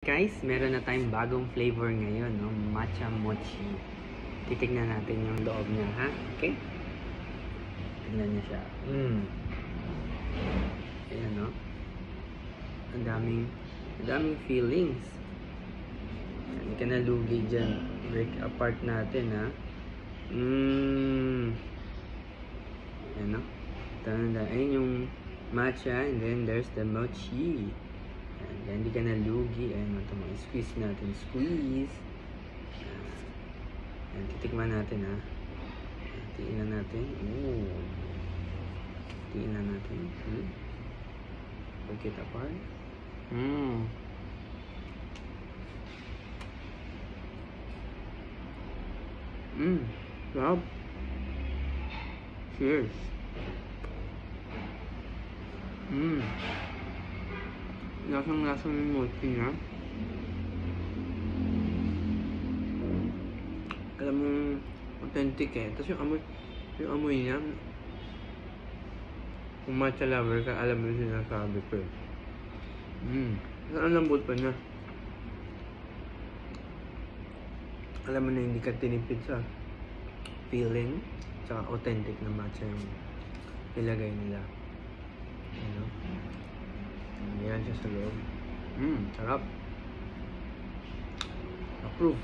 Guys, meron na tayong bagong flavor ngayon, no? Matcha mochi. Titignan natin yung loob niya, ha? Okay? Tignan niya siya. Ayan, no? Ang daming feelings. Hindi ka na lugi dyan. Break apart natin, ha? Ayan, no? Ayun yung matcha, and then there's the mochi. Ayan, hindi ka na lugi. Ayan, ito mga squeeze natin. Squeeze. Ayan, titikman natin, ha. Tiin na natin. Tiin na natin. Break it apart. Sarap. Cheers. Lasang-lasang yung mochi niya. Alam mong authentic eh. Tapos yung amoy niya, kung matcha lover ka, alam mo yung sinasabi ko eh. Ang lambot pa niya. Alam mo na hindi ka tinipid sa feeling, tsaka authentic na matcha yung nilagay nila. Ano? Yan siya sa loob. Sarap. Approve.